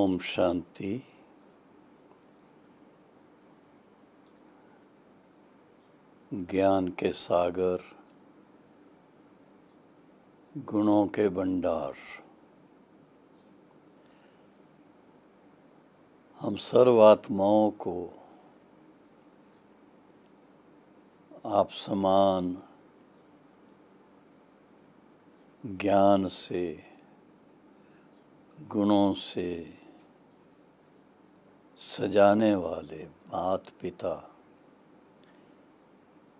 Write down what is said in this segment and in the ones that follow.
ओम शांति। ज्ञान के सागर, गुणों के भंडार, हम सर्व आत्माओं को आप समान ज्ञान से, गुणों से सजाने वाले माता पिता,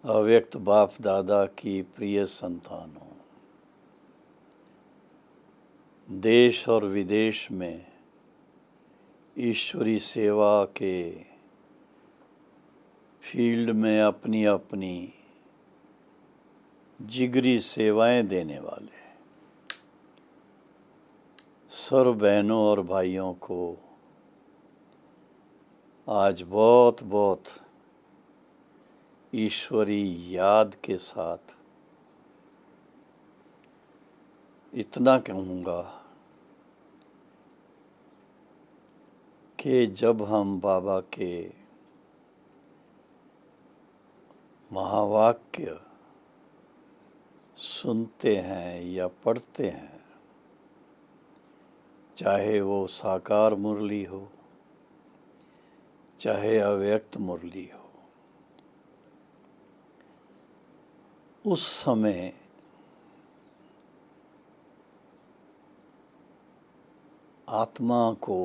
अव्यक्त बाप दादा की प्रिय संतानों, देश और विदेश में ईश्वरी सेवा के फील्ड में अपनी अपनी जिगरी सेवाएं देने वाले सर्व बहनों और भाइयों को आज बहुत बहुत ईश्वरी याद के साथ इतना कहूँगा कि जब हम बाबा के महावाक्य सुनते हैं या पढ़ते हैं, चाहे वो साकार मुरली हो, चाहे अव्यक्त मुरली हो, उस समय आत्मा को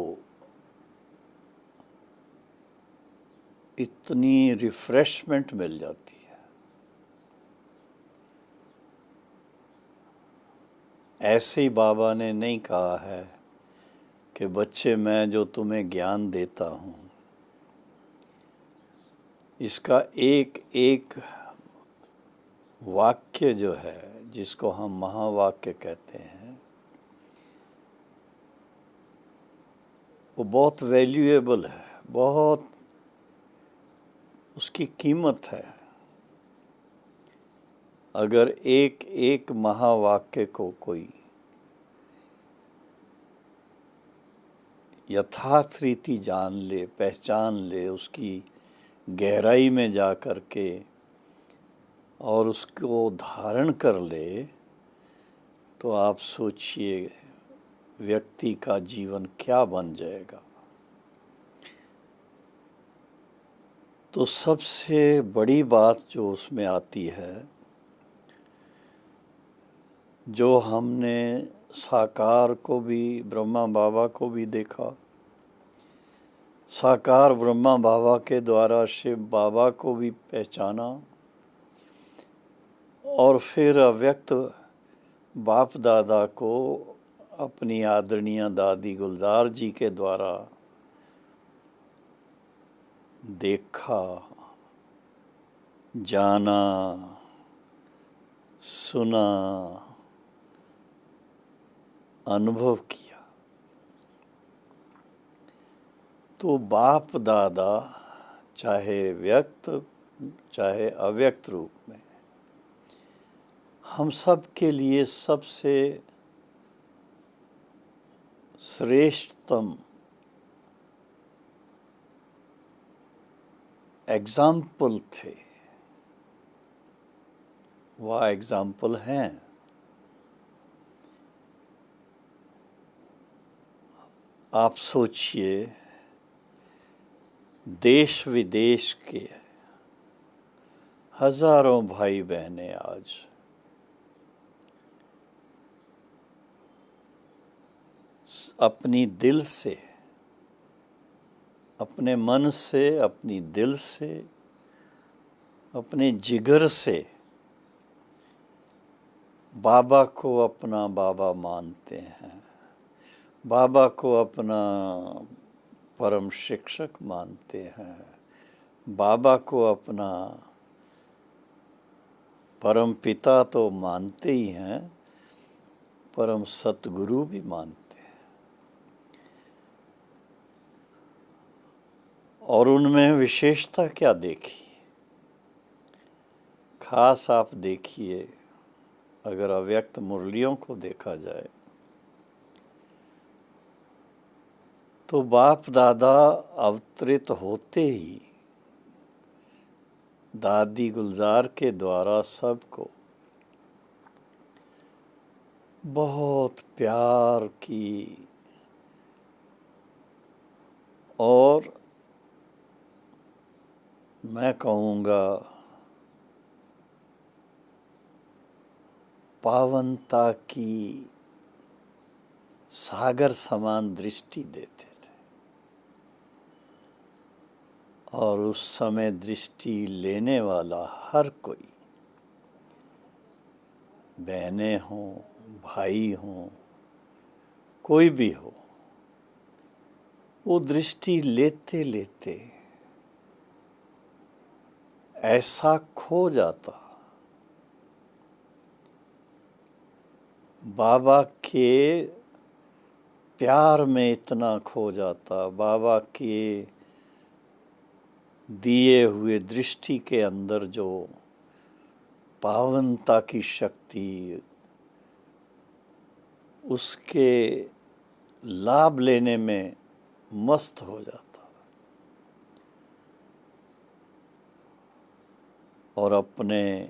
इतनी रिफ्रेशमेंट मिल जाती है। ऐसे ही बाबा ने नहीं कहा है कि बच्चे मैं जो तुम्हें ज्ञान देता हूँ, इसका एक एक वाक्य जो है, जिसको हम महावाक्य कहते हैं, वो बहुत वैल्यूएबल है, बहुत उसकी कीमत है। अगर एक एक महावाक्य को कोई यथार्थ रीति जान ले, पहचान ले, उसकी गहराई में जा कर के और उसको धारण कर ले, तो आप सोचिए व्यक्ति का जीवन क्या बन जाएगा। तो सबसे बड़ी बात जो उसमें आती है, जो हमने साकार को भी, ब्रह्मा बाबा को भी देखा, साकार ब्रह्मा बाबा के द्वारा शिव बाबा को भी पहचाना, और फिर अव्यक्त बाप दादा को अपनी आदरणीय दादी गुलजार जी के द्वारा देखा, जाना, सुना, अनुभव किया। तो बाप दादा चाहे व्यक्त चाहे अव्यक्त रूप में हम सब के लिए सबसे श्रेष्ठतम एग्जाम्पल थे, वह एग्जाम्पल हैं। आप सोचिए, देश विदेश के हजारों भाई बहनें आज अपनी दिल से, अपने मन से, अपनी दिल से, अपने जिगर से बाबा को अपना बाबा मानते हैं, बाबा को अपना परम शिक्षक मानते हैं, बाबा को अपना परम पिता तो मानते ही हैं, परम सतगुरु भी मानते हैं। और उनमें विशेषता क्या देखी? खास आप देखिए, अगर अव्यक्त मुरलियों को देखा जाए तो बाप दादा अवतरित होते ही दादी गुलजार के द्वारा सबको बहुत प्यार की और मैं कहूँगा पावनता की सागर समान दृष्टि देते थे। और उस समय दृष्टि लेने वाला हर कोई, बहनें हों, भाई हों, कोई भी हो, वो दृष्टि लेते लेते ऐसा खो जाता, बाबा के प्यार में इतना खो जाता, बाबा के दिए हुए दृष्टि के अंदर जो पावनता की शक्ति, उसके लाभ लेने में मस्त हो जाता। और अपने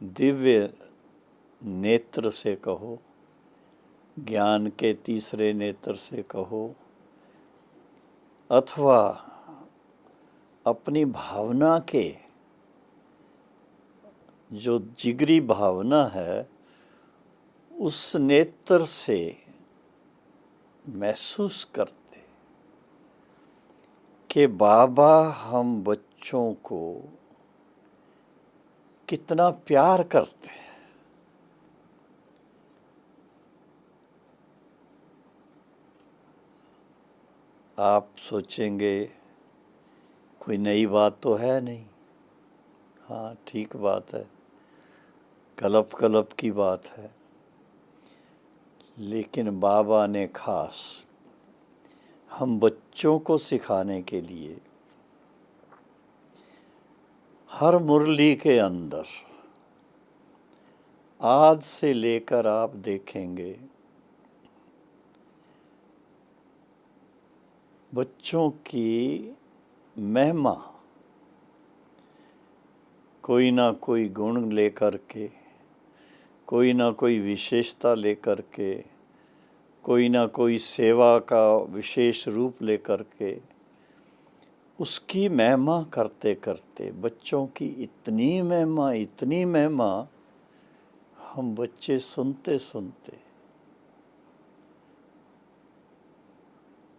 दिव्य नेत्र से कहो, ज्ञान के तीसरे नेत्र से कहो, अथवा अपनी भावना के जो जिगरी भावना है, उस नेत्र से महसूस करते कि बाबा हम बच्चों को कितना प्यार करते हैं। आप सोचेंगे कोई नई बात तो है नहीं। हाँ, ठीक बात है, कलप कलप की बात है, लेकिन बाबा ने खास हम बच्चों को सिखाने के लिए हर मुरली के अंदर आज से लेकर आप देखेंगे बच्चों की महिमा कोई ना कोई गुण लेकर के, कोई ना कोई विशेषता लेकर के, कोई ना कोई सेवा का विशेष रूप लेकर के, उसकी महिमा करते करते बच्चों की इतनी महिमा हम बच्चे सुनते सुनते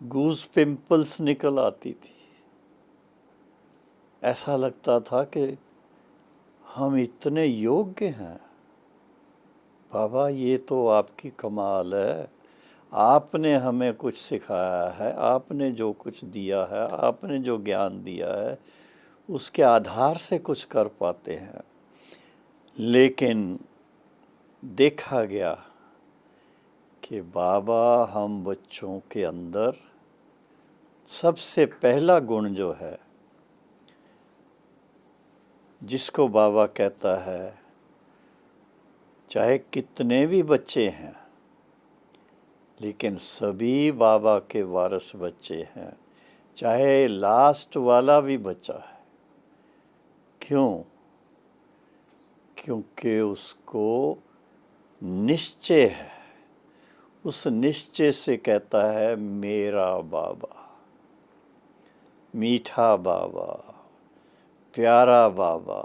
गूज पिंपल्स निकल आती थी। ऐसा लगता था कि हम इतने योग्य हैं, बाबा ये तो आपकी कमाल है, आपने हमें कुछ सिखाया है, आपने जो कुछ दिया है, आपने जो ज्ञान दिया है, उसके आधार से कुछ कर पाते हैं। लेकिन देखा गया कि बाबा हम बच्चों के अंदर सबसे पहला गुण जो है, जिसको बाबा कहता है चाहे कितने भी बच्चे हैं लेकिन सभी बाबा के वारिस बच्चे हैं, चाहे लास्ट वाला भी बच्चा है। क्यों? क्योंकि उसको निश्चय है, उस निश्चय से कहता है मेरा बाबा, मीठा बाबा, प्यारा बाबा।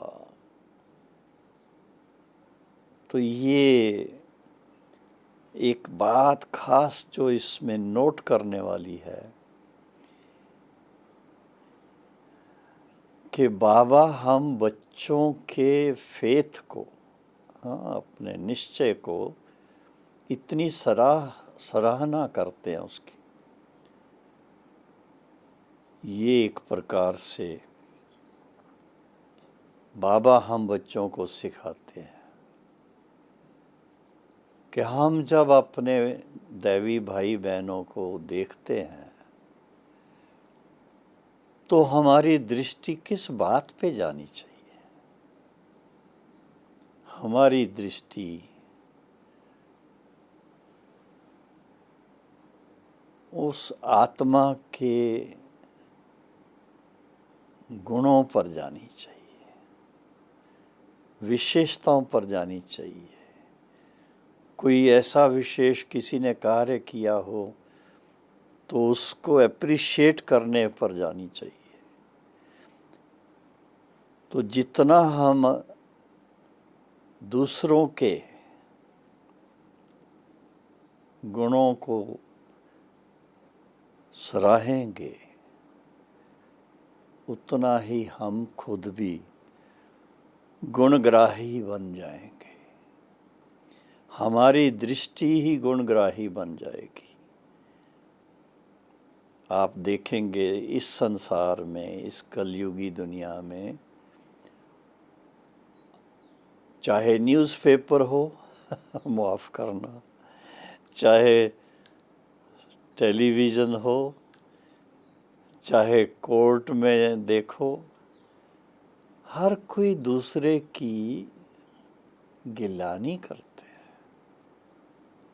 तो ये एक बात खास जो इसमें नोट करने वाली है कि बाबा हम बच्चों के फेथ को, हाँ, अपने निश्चय को इतनी सराहना करते हैं उसकी। ये एक प्रकार से बाबा हम बच्चों को सिखाते हैं कि हम जब अपने दैवी भाई बहनों को देखते हैं तो हमारी दृष्टि किस बात पे जानी चाहिए? हमारी दृष्टि उस आत्मा के गुणों पर जानी चाहिए, विशेषताओं पर जानी चाहिए। कोई ऐसा विशेष किसी ने कार्य किया हो तो उसको अप्रिशिएट करने पर जानी चाहिए। तो जितना हम दूसरों के गुणों को सराहेंगे उतना ही हम खुद भी गुणग्राही बन जाएंगे, हमारी दृष्टि ही गुणग्राही बन जाएगी। आप देखेंगे इस संसार में, इस कलयुगी दुनिया में, चाहे न्यूज़पेपर हो माफ़ करना, चाहे टेलीविज़न हो, चाहे कोर्ट में देखो, हर कोई दूसरे की गिलानी करते हैं,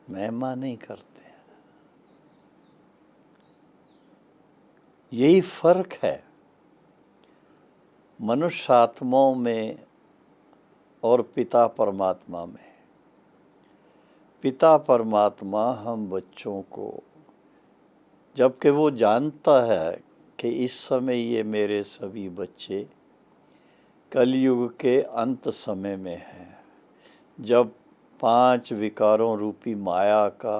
महिमा नहीं करते हैं। यही फर्क है मनुष्य आत्माओं में और पिता परमात्मा में। पिता परमात्मा हम बच्चों को, जबकि वो जानता है कि इस समय ये मेरे सभी बच्चे कलयुग के अंत समय में हैं, जब 5 विकारों रूपी माया का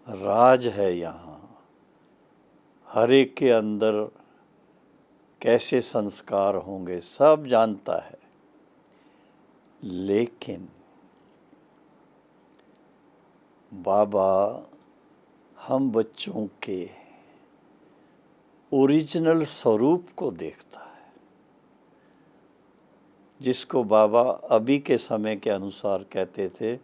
राज है यहाँ, हर एक के अंदर कैसे संस्कार होंगे सब जानता है। लेकिन बाबा हम बच्चों के ओरिजिनल स्वरूप को देखता है, जिसको बाबा अभी के समय के अनुसार कहते थे,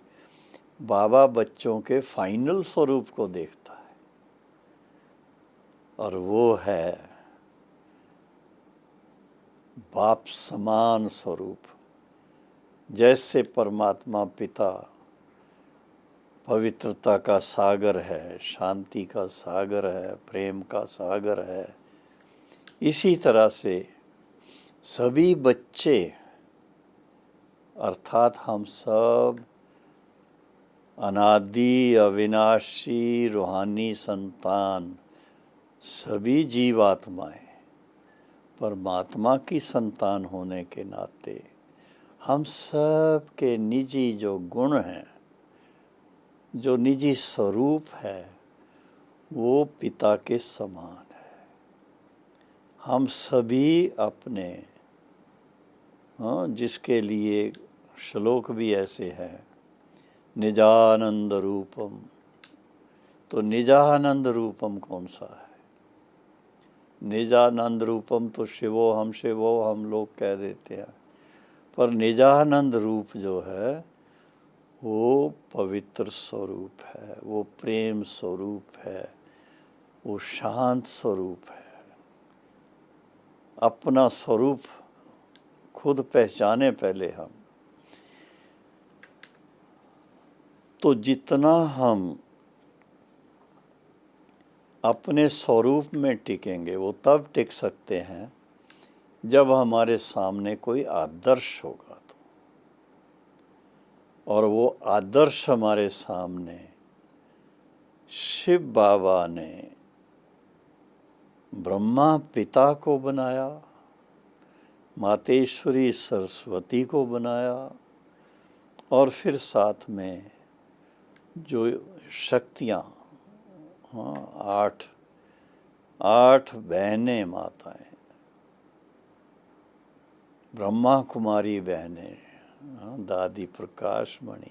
बाबा बच्चों के फाइनल स्वरूप को देखता है, और वो है बाप समान स्वरूप। जैसे परमात्मा पिता पवित्रता का सागर है, शांति का सागर है, प्रेम का सागर है, इसी तरह से सभी बच्चे अर्थात हम सब अनादि अविनाशी रूहानी संतान, सभी जीवात्माएं परमात्मा की संतान होने के नाते हम सब के निजी जो गुण हैं, जो निजी स्वरूप है, वो पिता के समान है। हम सभी अपने जिसके लिए श्लोक भी ऐसे हैं, निजानंद रूपम। तो निजानंद रूपम कौन सा है? निजानंद रूपम तो शिवो हम लोग कह देते हैं, पर निजानंद रूप जो है वो पवित्र स्वरूप है, वो प्रेम स्वरूप है, वो शांत स्वरूप है। अपना स्वरूप खुद पहचाने पहले हम। तो जितना हम अपने स्वरूप में टिकेंगे वो तब टिक सकते हैं जब हमारे सामने कोई आदर्श होगा तो, और वो आदर्श हमारे सामने शिव बाबा ने ब्रह्मा पिता को बनाया, मातेश्वरी सरस्वती को बनाया, और फिर साथ में जो शक्तियाँ, आठ बहनें माताएं, ब्रह्मा कुमारी बहनें, दादी प्रकाश मणि,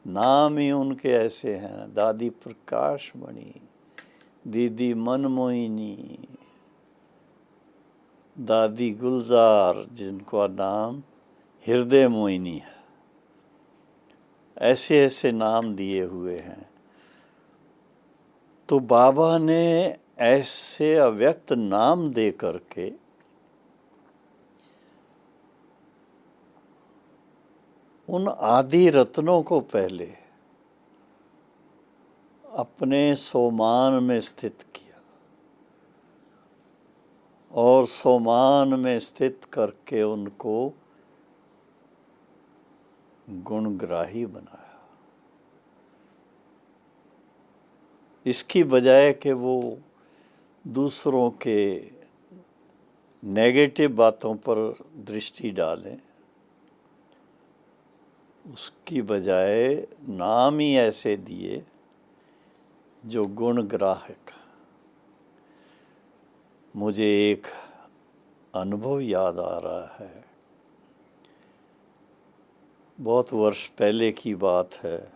नाम ही उनके ऐसे हैं, दादी प्रकाश मणि, दीदी मनमोहिनी, दादी गुलजार, जिनका नाम हृदय मोहिनी है। ऐसे ऐसे नाम दिए हुए हैं। तो बाबा ने ऐसे अव्यक्त नाम दे करके उन आदि रत्नों को पहले अपने सोमान में स्थित किया और सोमान में स्थित करके उनको गुणग्राही बनाया। इसकी बजाय कि वो दूसरों के नेगेटिव बातों पर दृष्टि डालें, उसकी बजाय नाम ही ऐसे दिए जो गुणग्राहक। मुझे एक अनुभव याद आ रहा है, बहुत वर्ष पहले की बात है,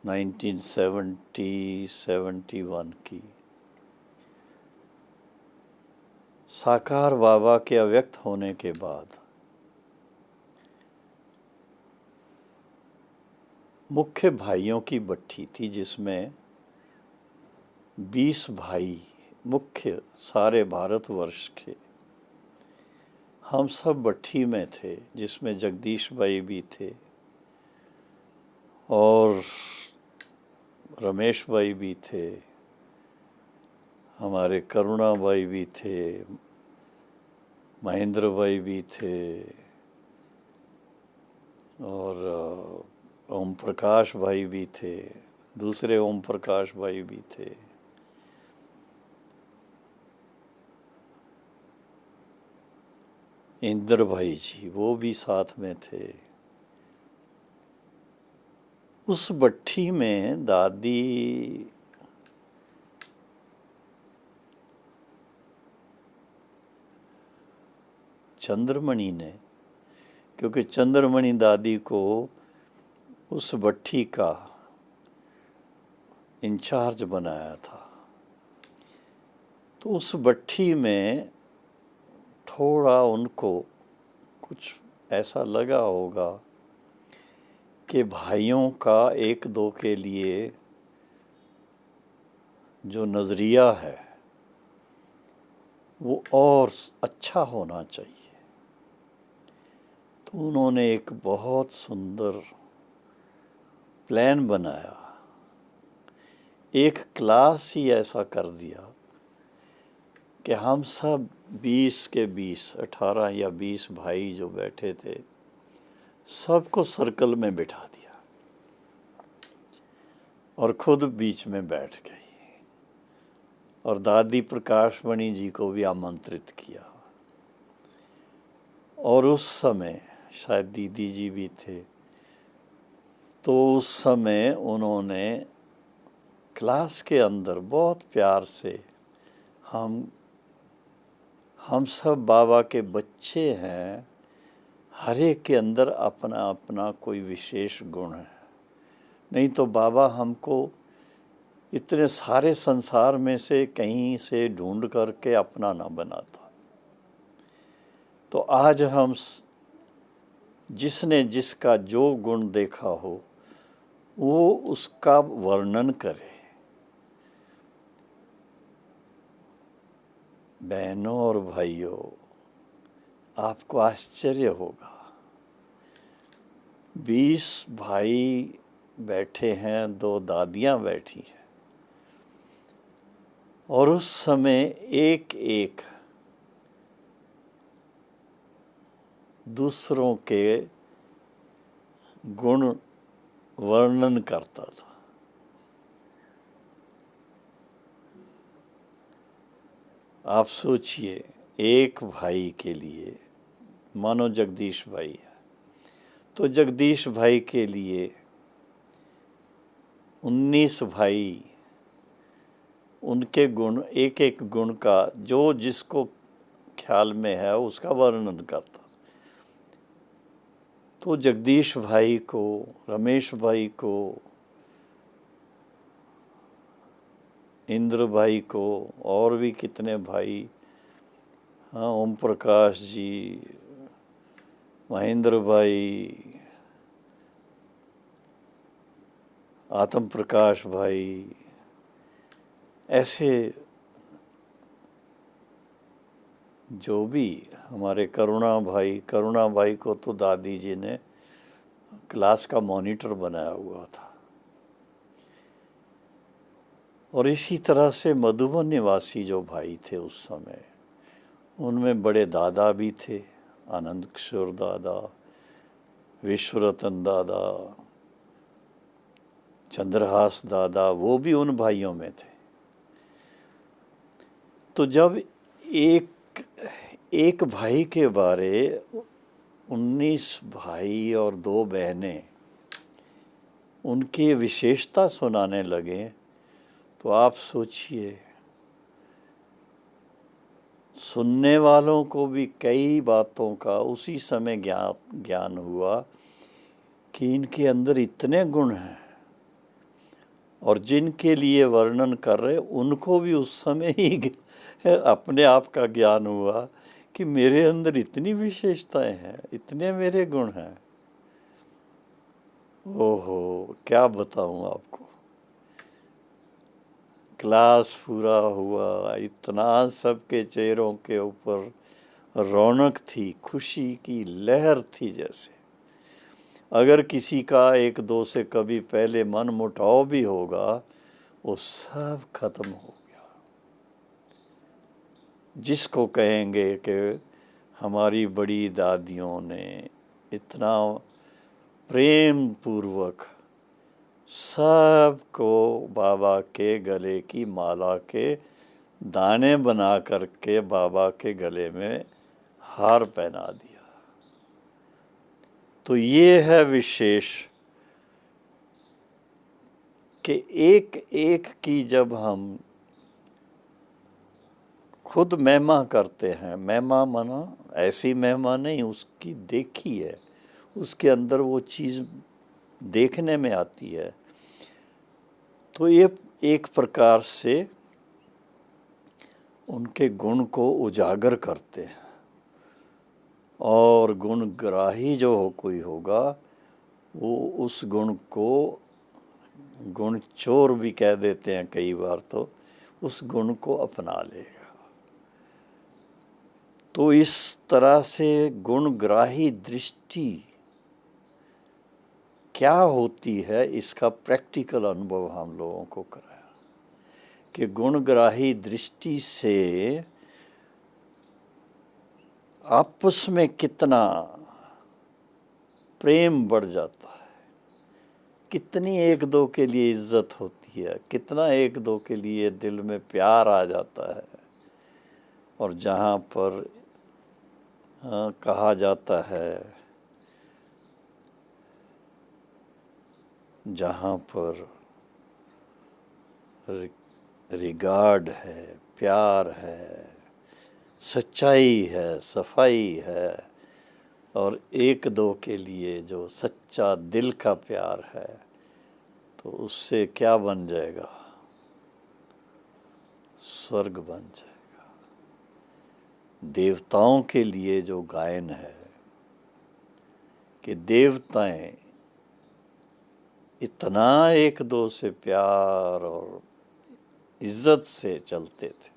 1970-71 की। साकार बाबा के अव्यक्त होने के बाद मुख्य भाइयों की भट्ठी थी, जिसमें 20 भाई मुख्य सारे भारतवर्ष के, हम सब भट्ठी में थे, जिसमें जगदीश भाई भी थे और रमेश भाई भी थे, हमारे करुणा भाई भी थे, महेंद्र भाई भी थे और ओम प्रकाश भाई भी थे, दूसरे ओम प्रकाश भाई भी थे। इंद्र भाई जी वो भी साथ में थे। उस भट्ठी में दादी चंद्रमणि ने, क्योंकि चंद्रमणि दादी को उस भट्ठी का इंचार्ज बनाया था, तो उस भट्ठी में थोड़ा उनको कुछ ऐसा लगा होगा कि भाइयों का एक दो के लिए जो नज़रिया है वो और अच्छा होना चाहिए। तो उन्होंने एक बहुत सुंदर प्लान बनाया, एक क्लास ही ऐसा कर दिया कि हम सब 20 के 20, 18 या 20 भाई जो बैठे थे, सबको सर्कल में बिठा दिया और खुद बीच में बैठ गई और दादी प्रकाशमणि जी को भी आमंत्रित किया। और उस समय शायद दीदी जी भी थे, तो उस समय उन्होंने क्लास के अंदर बहुत प्यार से, हम सब बाबा के बच्चे हैं, हर एक के अंदर अपना अपना कोई विशेष गुण है, नहीं तो बाबा हमको इतने सारे संसार में से कहीं से ढूंढ करके अपना ना बनाता। तो आज हम जिसने जिसका जो गुण देखा हो वो उसका वर्णन करे। बहनों और भाइयों, आपको आश्चर्य होगा, 20 भाई बैठे हैं, 2 दादियाँ बैठी हैं और उस समय एक एक दूसरों के गुण वर्णन करता था। आप सोचिए, एक भाई के लिए, मानो जगदीश भाई है, तो जगदीश भाई के लिए 19 भाई, उनके गुण, एक एक गुण का जो जिसको ख्याल में है उसका वर्णन करता। तो जगदीश भाई को, रमेश भाई को, इंद्र भाई को, और भी कितने भाई, हाँ, ओम प्रकाश जी, महेंद्र भाई, आत्म प्रकाश भाई, ऐसे जो भी हमारे करुणा भाई को तो दादी जी ने क्लास का मॉनिटर बनाया हुआ था। और इसी तरह से मधुबन निवासी जो भाई थे उस समय, उनमें बड़े दादा भी थे, आनंद किशोर दादा, विश्वरतन दादा, चंद्रहास दादा, वो भी उन भाइयों में थे। तो जब एक भाई के बारे 19 भाई और 2 बहनें उनकी विशेषता सुनाने लगे, तो आप सोचिए, सुनने वालों को भी कई बातों का उसी समय ज्ञान हुआ कि इनके अंदर इतने गुण हैं, और जिनके लिए वर्णन कर रहे उनको भी उस समय ही अपने आप का ज्ञान हुआ कि मेरे अंदर इतनी विशेषताएं हैं, इतने मेरे गुण हैं। ओहो, क्या बताऊं आपको। क्लास पूरा हुआ, इतना सबके चेहरों के ऊपर रौनक थी, खुशी की लहर थी। जैसे अगर किसी का 1-2 से कभी पहले मन मुटाव भी होगा, वो सब खत्म हो गया। जिसको कहेंगे कि हमारी बड़ी दादियों ने इतना प्रेम पूर्वक सबको बाबा के गले की माला के दाने बना करके बाबा के गले में हार पहना दिया। तो ये है विशेष कि एक एक की जब हम खुद महिमा करते हैं, महिमा माना ऐसी महिमा नहीं, उसकी देखी है, उसके अंदर वो चीज़ देखने में आती है, तो ये एक प्रकार से उनके गुण को उजागर करते हैं। और गुणग्राही जो कोई होगा, वो उस गुण को गुण चोर भी कह देते हैं कई बार, तो उस गुण को अपना लेगा। तो इस तरह से गुणग्राही दृष्टि क्या होती है, इसका प्रैक्टिकल अनुभव हम लोगों को कराया कि गुणग्राही दृष्टि से आपस में कितना प्रेम बढ़ जाता है, कितनी 1-2 के लिए इज्जत होती है, कितना 1-2 के लिए दिल में प्यार आ जाता है। और जहाँ पर कहा जाता है, जहाँ पर रिगार्ड है, प्यार है, सच्चाई है, सफाई है, और 1-2 के लिए जो सच्चा दिल का प्यार है, तो उससे क्या बन जाएगा, स्वर्ग बन जाएगा। देवताओं के लिए जो गायन है कि देवताएं इतना 1-2 से प्यार और इज्जत से चलते थे,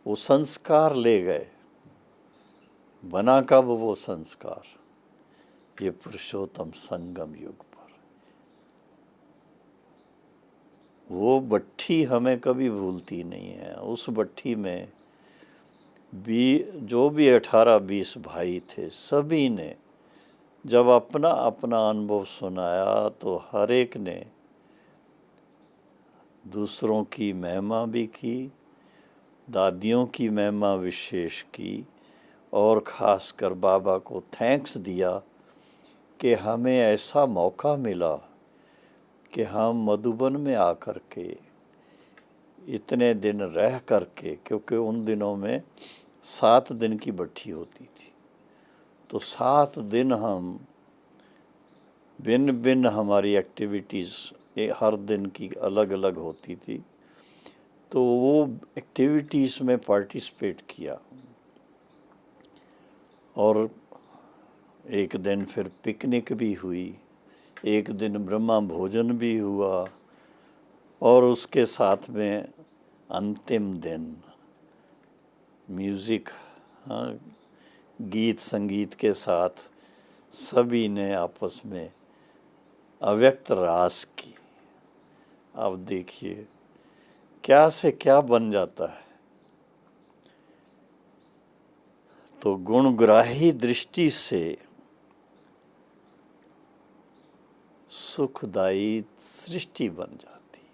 वो संस्कार ले गए। बना कब वो संस्कार, ये पुरुषोत्तम संगम युग पर। वो भट्ठी हमें कभी भूलती नहीं है। उस भट्ठी में भी जो भी 18-20 भाई थे, सभी ने जब अपना अपना अनुभव सुनाया, तो हर एक ने दूसरों की महिमा भी की, दादियों की महिमा विशेष की, और ख़ासकर बाबा को थैंक्स दिया कि हमें ऐसा मौका मिला कि हम मधुबन में आकर के इतने दिन रह करके, क्योंकि उन दिनों में 7 दिन की भट्ठी होती थी, तो 7 दिन हम भिन्न भिन्न हमारी एक्टिविटीज़ हर दिन की अलग अलग होती थी, तो वो एक्टिविटीज़ में पार्टिसिपेट किया। और एक दिन फिर पिकनिक भी हुई, एक दिन ब्रह्मा भोजन भी हुआ, और उसके साथ में अंतिम दिन म्यूज़िक, हाँ, गीत संगीत के साथ सभी ने आपस में अव्यक्त रास की। आप देखिए क्या से क्या बन जाता है। तो गुणग्राही दृष्टि से सुखदायी सृष्टि बन जाती है।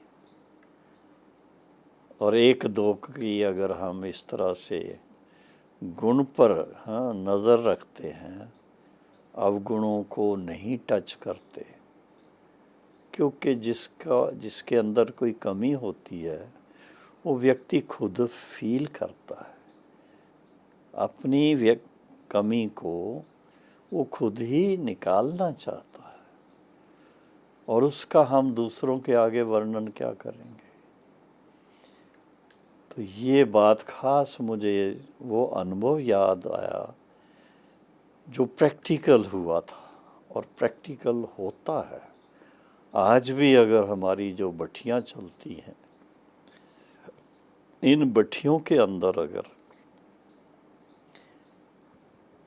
और एक दो की अगर हम इस तरह से गुण पर नज़र रखते हैं, अवगुणों को नहीं टच करते, क्योंकि जिसके अंदर कोई कमी होती है वो व्यक्ति खुद फील करता है। अपनी कमी को वो खुद ही निकालना चाहता है, और उसका हम दूसरों के आगे वर्णन क्या करेंगे। तो ये बात खास मुझे वो अनुभव याद आया जो प्रैक्टिकल हुआ था और प्रैक्टिकल होता है आज भी। अगर हमारी जो भट्टियाँ चलती हैं, इन भट्टियों के अंदर अगर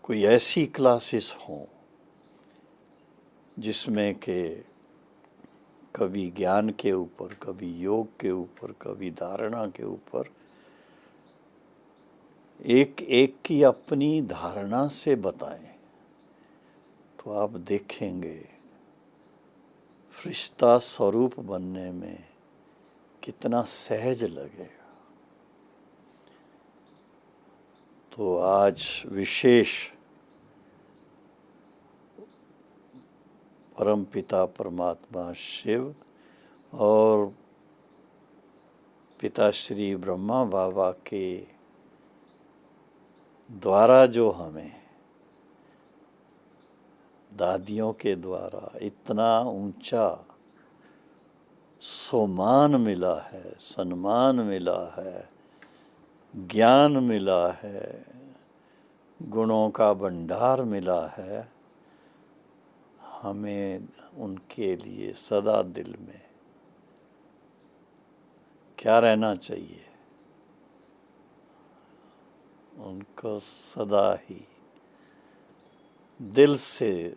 कोई ऐसी क्लासेस हों जिसमें के कभी ज्ञान के ऊपर, कभी योग के ऊपर, कभी धारणा के ऊपर, एक एक की अपनी धारणा से बताएं, तो आप देखेंगे फरिश्ता स्वरूप बनने में कितना सहज लगेगा। तो आज विशेष परम पिता परमात्मा शिव और पिताश्री ब्रह्मा बाबा के द्वारा जो हमें दादियों के द्वारा इतना ऊंचा सम्मान मिला है, सम्मान मिला है, ज्ञान मिला है, गुणों का भंडार मिला है, हमें उनके लिए सदा दिल में क्या रहना चाहिए, उनको सदा ही दिल से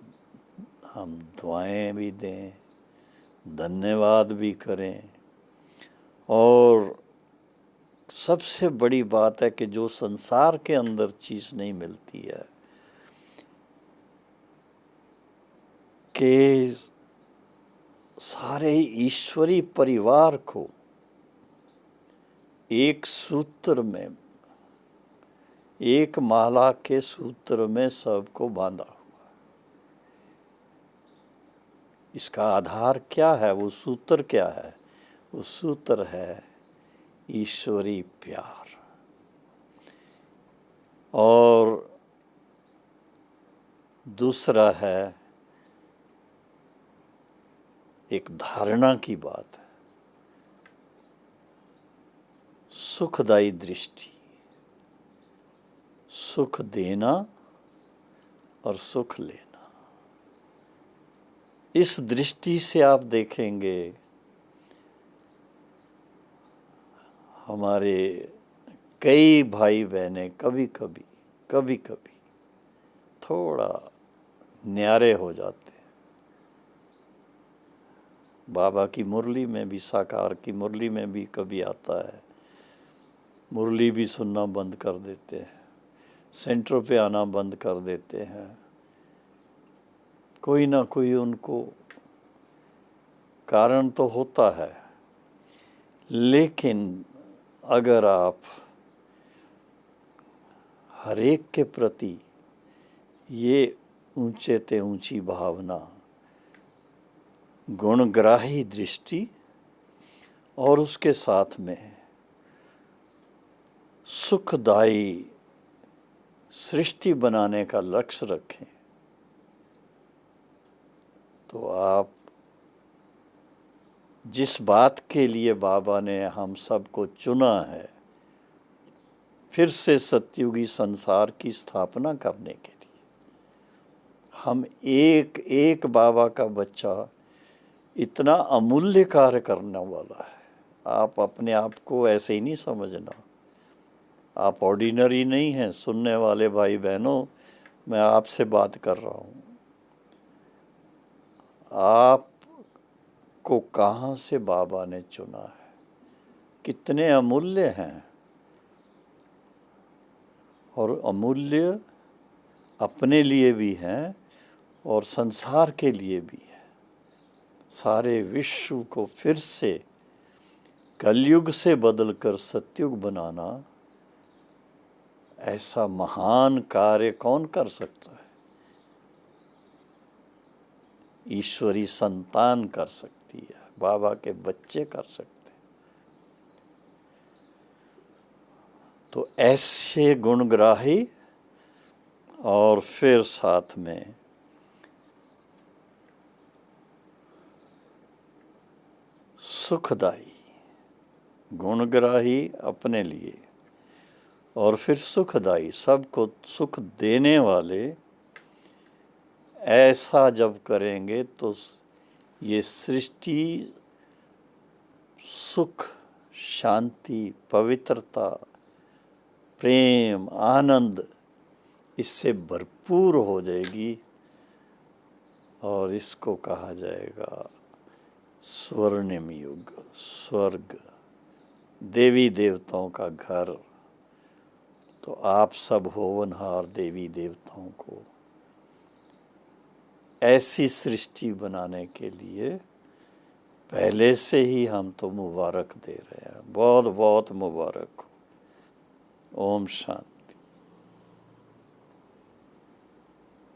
हम दुआएं भी दें, धन्यवाद भी करें। और सबसे बड़ी बात है कि जो संसार के अंदर चीज़ नहीं मिलती है, कि सारे ईश्वरी परिवार को एक सूत्र में, एक माला के सूत्र में सबको बांधा हुआ। इसका आधार क्या है, वो सूत्र क्या है? वो सूत्र है ईश्वरी प्यार। और दूसरा है एक धारणा की बात है, सुखदायी दृष्टि, सुख देना और सुख लेना। इस दृष्टि से आप देखेंगे हमारे कई भाई बहनें कभी कभी थोड़ा न्यारे हो जाते हैं। बाबा की मुरली में भी, साकार की मुरली में भी कभी आता है, मुरली भी सुनना बंद कर देते हैं, सेंटर पे आना बंद कर देते हैं। कोई ना कोई उनको कारण तो होता है, लेकिन अगर आप हर एक के प्रति ये ऊंचे ते ऊंची भावना, गुणग्राही दृष्टि और उसके साथ में सुखदायी सृष्टि बनाने का लक्ष्य रखें, तो आप जिस बात के लिए बाबा ने हम सबको चुना है, फिर से सतयुगी संसार की स्थापना करने के लिए, हम एक एक बाबा का बच्चा इतना अमूल्य कार्य करने वाला है। आप अपने आप को ऐसे ही नहीं समझना, आप ऑर्डिनरी नहीं हैं। सुनने वाले भाई बहनों, मैं आपसे बात कर रहा हूँ, आप आपको कहाँ से बाबा ने चुना है, कितने अमूल्य हैं, और अमूल्य अपने लिए भी हैं और संसार के लिए भी है। सारे विश्व को फिर से कलयुग से बदलकर सतयुग बनाना, ऐसा महान कार्य कौन कर सकता है? ईश्वरी संतान कर सकती है, बाबा के बच्चे कर सकते हैं। तो ऐसे गुणग्राही और फिर साथ में सुखदाई, गुणग्राही अपने लिए और फिर सुखदाई, सबको सुख देने वाले, ऐसा जब करेंगे तो ये सृष्टि सुख, शांति, पवित्रता, प्रेम, आनंद इससे भरपूर हो जाएगी और इसको कहा जाएगा स्वर्णिम युग, स्वर्ग, देवी देवताओं का घर। तो आप सब होवनहार देवी देवताओं को ऐसी सृष्टि बनाने के लिए पहले से ही हम तो मुबारक दे रहे हैं। बहुत बहुत मुबारक हो। ओम शांति।